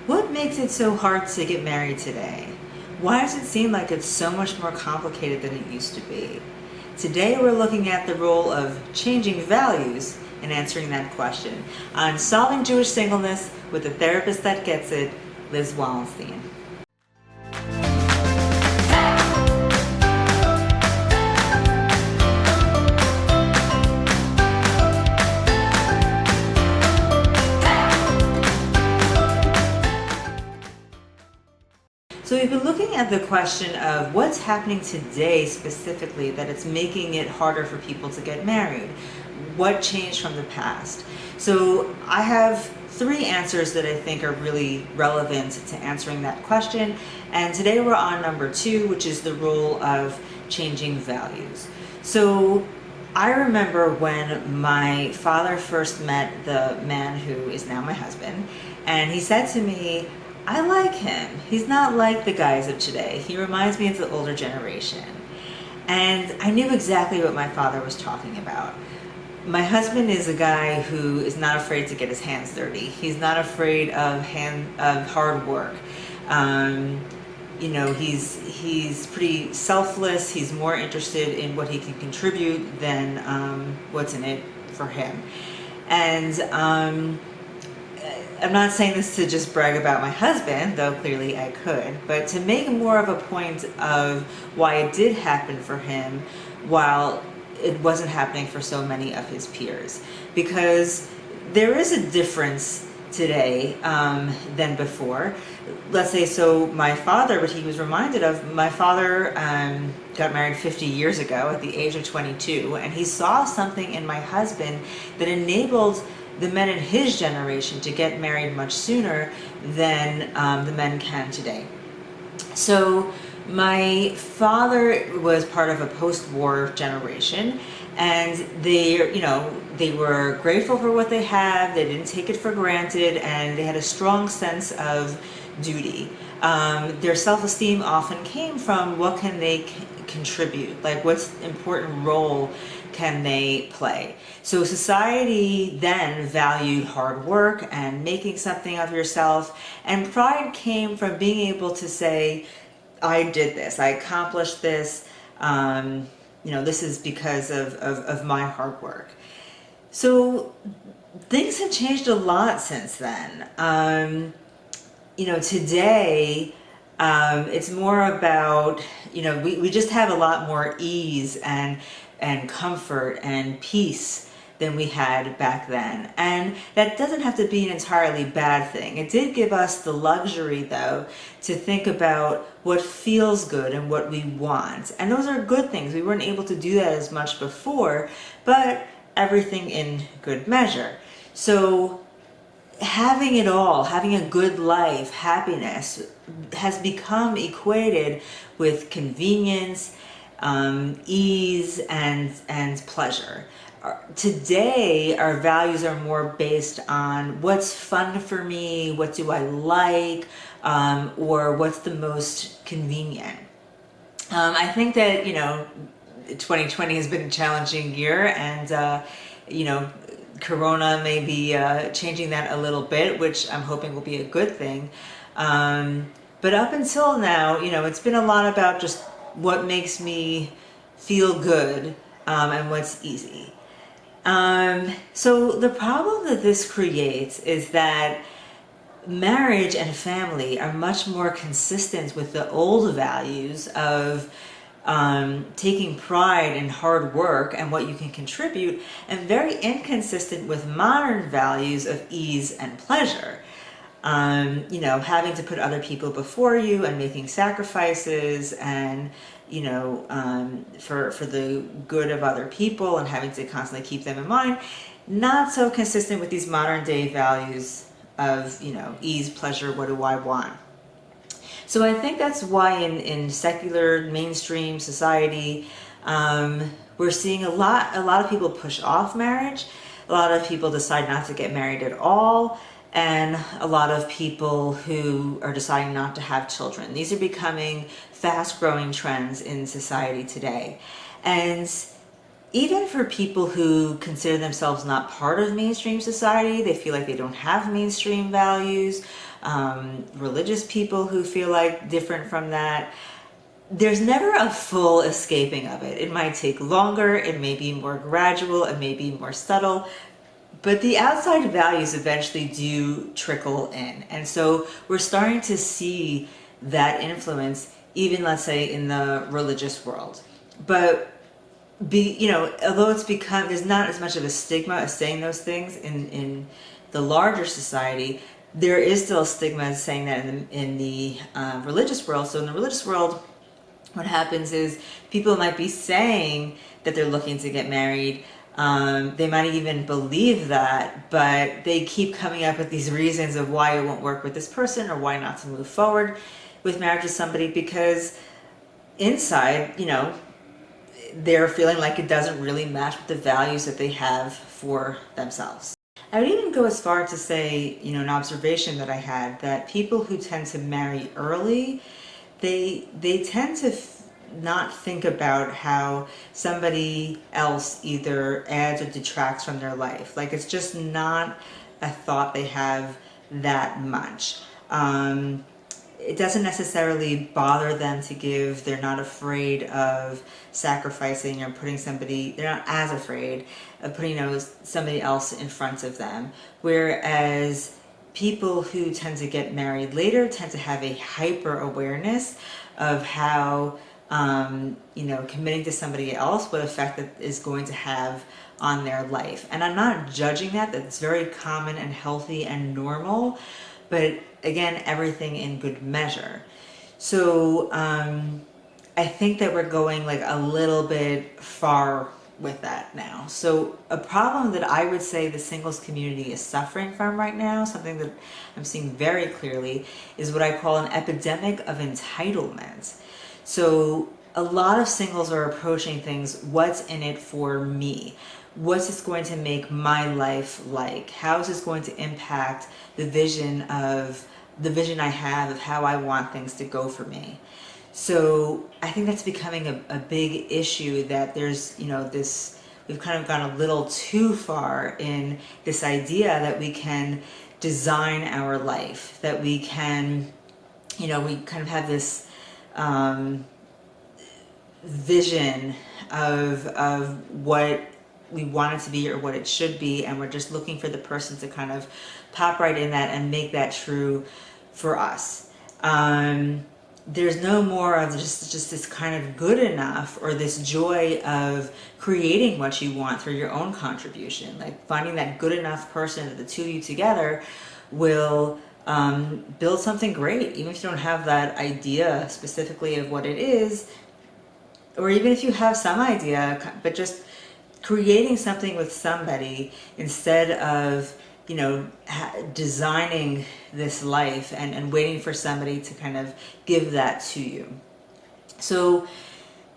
What makes it so hard to get married today? Why does it seem like it's so much more complicated than it used to be? Today we're looking at the role of changing values in answering that question on Solving Jewish Singleness with a therapist that gets it, Liz Wallenstein. So we've been looking at the question of what's happening today specifically that it's making it harder for people to get married. What changed from the past? So I have three answers that I think are really relevant to answering that question. And today we're on number 2, which is the role of changing values. So I remember when my father first met the man who is now my husband, and he said to me, I like him. He's not like the guys of today. He reminds me of the older generation. And I knew exactly what my father was talking about. My husband is a guy who is not afraid to get his hands dirty. He's not afraid of hard work. He's pretty selfless. He's more interested in what he can contribute than what's in it for him. And I'm not saying this to just brag about my husband, though clearly I could, but to make more of a point of why it did happen for him while it wasn't happening for so many of his peers. Because there is a difference today than before. Let's say, so my father, what he was reminded of, my father got married 50 years ago at the age of 22, and he saw something in my husband that enabled the men in his generation to get married much sooner than the men can today. So my father was part of a post-war generation, and they were grateful for what they had. They didn't take it for granted, and they had a strong sense of duty. Their self-esteem often came from what can they contribute, like what's important role can they play. So society then valued hard work and making something of yourself, and pride came from being able to say, I did this, I accomplished this, this is because of my hard work. So things have changed a lot since then. Today it's more about, we just have a lot more ease and comfort and peace than we had back then. And that doesn't have to be an entirely bad thing. It did give us the luxury, though, to think about what feels good and what we want. And those are good things. We weren't able to do that as much before, but everything in good measure. So having it all, having a good life, happiness, has become equated with convenience, ease, and pleasure. Today, our values are more based on what's fun for me, what do I like, or what's the most convenient. I think that, 2020 has been a challenging year, and, Corona may be changing that a little bit, which I'm hoping will be a good thing. But up until now, it's been a lot about just what makes me feel good and what's easy. So the problem that this creates is that marriage and family are much more consistent with the old values of taking pride in hard work and what you can contribute, and very inconsistent with modern values of ease and pleasure. Having to put other people before you and making sacrifices and, for the good of other people, and having to constantly keep them in mind. Not so consistent with these modern day values of, ease, pleasure, what do I want? So I think that's why in secular mainstream society, we're seeing a lot of people push off marriage. A lot of people decide not to get married at all. And a lot of people who are deciding not to have children. These are becoming fast-growing trends in society today. And even for people who consider themselves not part of mainstream society, they feel like they don't have mainstream values, religious people who feel like different from that. There's never a full escaping of it. It might take longer, it may be more gradual, it may be more subtle, but the outside values eventually do trickle in. And so we're starting to see that influence, even let's say in the religious world. But although it's become, there's not as much of a stigma of saying those things in the larger society, there is still a stigma of saying that in the religious world. So in the religious world, what happens is people might be saying that they're looking to get married. They might even believe that, but they keep coming up with these reasons of why it won't work with this person or why not to move forward with marriage with somebody, because inside, they're feeling like it doesn't really match with the values that they have for themselves. I would even go as far to say, an observation that I had, that people who tend to marry early, they tend to not think about how somebody else either adds or detracts from their life. Like, it's just not a thought they have that much. It doesn't necessarily bother them to give. They're not afraid of sacrificing or putting somebody, they're not as afraid of putting somebody else in front of them. Whereas people who tend to get married later tend to have a hyper awareness of how committing to somebody else, what effect that is going to have on their life. And I'm not judging that. That's very common and healthy and normal. But again, everything in good measure. So I think that we're going like a little bit far with that now. So a problem that I would say the singles community is suffering from right now, something that I'm seeing very clearly, is what I call an epidemic of entitlement. So a lot of singles are approaching things, what's in it for me? What's this going to make my life like? How is this going to impact the vision I have of how I want things to go for me? So I think that's becoming a big issue, that there's, we've kind of gone a little too far in this idea that we can design our life, that we can, we kind of have this vision of what we want it to be or what it should be, and we're just looking for the person to kind of pop right in that and make that true for us. There's no more of just this kind of good enough, or this joy of creating what you want through your own contribution, like finding that good enough person that the two of you together will build something great, even if you don't have that idea specifically of what it is, or even if you have some idea, but just creating something with somebody instead of designing this life and waiting for somebody to kind of give that to you. So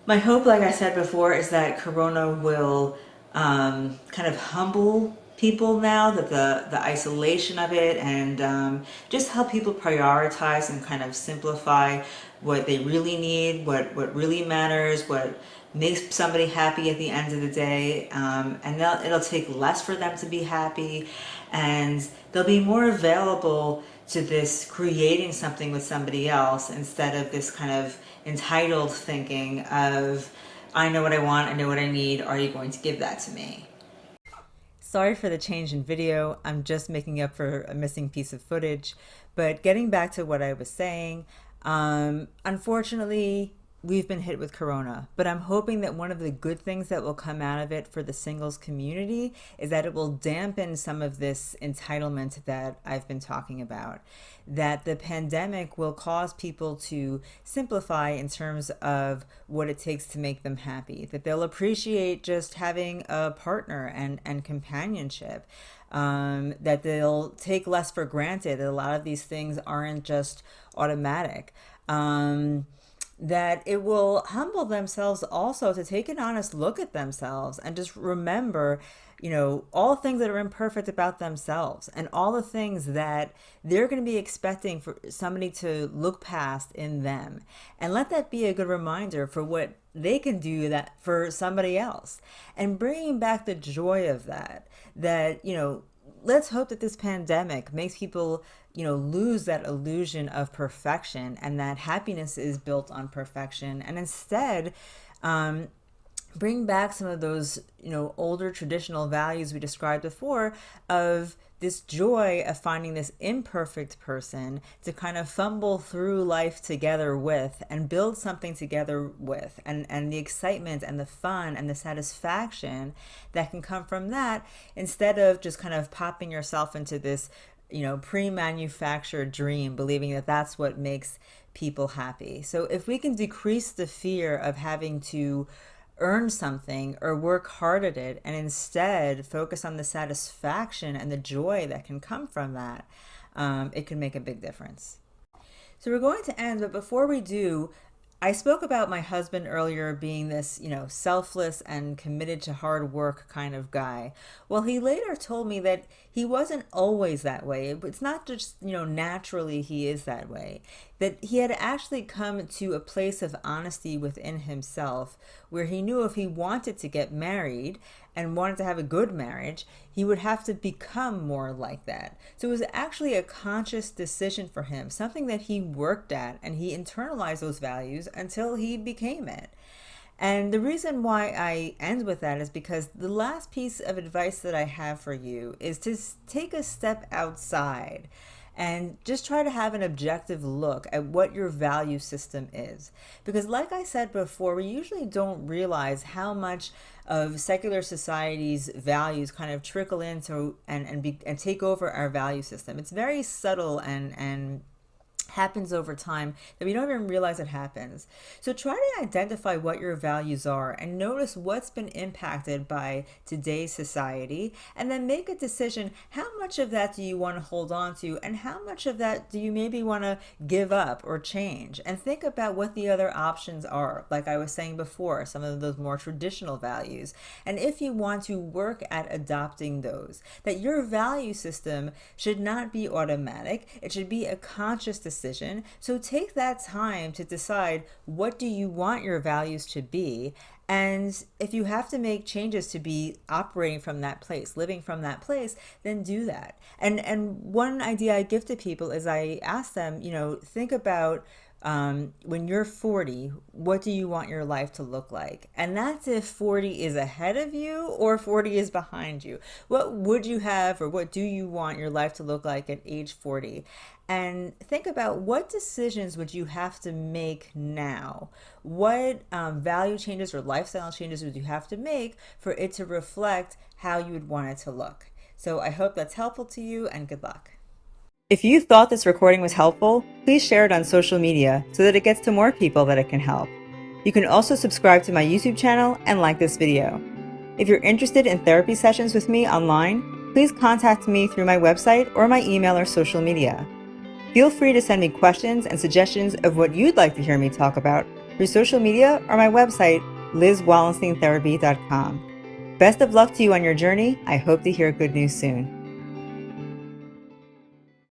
my hope, like I said before, is that Corona will kind of humble people now, that the isolation of it, and just help people prioritize and kind of simplify what they really need, what really matters, what makes somebody happy at the end of the day, and it'll take less for them to be happy, and they'll be more available to this creating something with somebody else, instead of this kind of entitled thinking of, I know what I want, I know what I need, are you going to give that to me? Sorry for the change in video. I'm just making up for a missing piece of footage. But getting back to what I was saying, unfortunately, we've been hit with Corona, but I'm hoping that one of the good things that will come out of it for the singles community is that it will dampen some of this entitlement that I've been talking about. That the pandemic will cause people to simplify in terms of what it takes to make them happy, that they'll appreciate just having a partner and companionship, that they'll take less for granted, that a lot of these things aren't just automatic. That it will humble themselves also to take an honest look at themselves and just remember, all the things that are imperfect about themselves, and all the things that they're going to be expecting for somebody to look past in them, and let that be a good reminder for what they can do that for somebody else, and bringing back the joy of that, let's hope that this pandemic makes people lose that illusion of perfection and that happiness is built on perfection, and instead bring back some of those, older traditional values we described before, of this joy of finding this imperfect person to kind of fumble through life together with and build something together with, and the excitement and the fun and the satisfaction that can come from that, instead of just kind of popping yourself into this, pre-manufactured dream, believing that that's what makes people happy. So if we can decrease the fear of having to earn something or work hard at it, and instead focus on the satisfaction and the joy that can come from that, it can make a big difference. So we're going to end, but before we do, I spoke about my husband earlier being this, selfless and committed to hard work kind of guy. Well, he later told me that he wasn't always that way. It's not just, naturally he is that way. That he had actually come to a place of honesty within himself, where he knew if he wanted to get married and wanted to have a good marriage, he would have to become more like that. So it was actually a conscious decision for him, something that he worked at, and he internalized those values until he became it. And the reason why I end with that is because the last piece of advice that I have for you is to take a step outside and just try to have an objective look at what your value system is. Because like I said before, we usually don't realize how much of secular society's values kind of trickle into and take over our value system. It's very subtle and happens over time that we don't even realize it happens. So try to identify what your values are and notice what's been impacted by today's society, and then make a decision: how much of that do you want to hold on to, and how much of that do you maybe want to give up or change? And think about what the other options are, like I was saying before, some of those more traditional values. And if you want to work at adopting those, that your value system should not be automatic, it should be a conscious decision. So take that time to decide, what do you want your values to be? And if you have to make changes to be operating from that place, living from that place, then do that. And one idea I give to people is I ask them, think about when you're 40, what do you want your life to look like? And that's if 40 is ahead of you or 40 is behind you. What would you have, or what do you want your life to look like at age 40? And think about, what decisions would you have to make now? What value changes or lifestyle changes would you have to make for it to reflect how you would want it to look? So I hope that's helpful to you, and good luck. If you thought this recording was helpful, please share it on social media so that it gets to more people that it can help. You can also subscribe to my YouTube channel and like this video. If you're interested in therapy sessions with me online, please contact me through my website or my email or social media. Feel free to send me questions and suggestions of what you'd like to hear me talk about through social media or my website, lizwallensteintherapy.com. Best of luck to you on your journey. I hope to hear good news soon.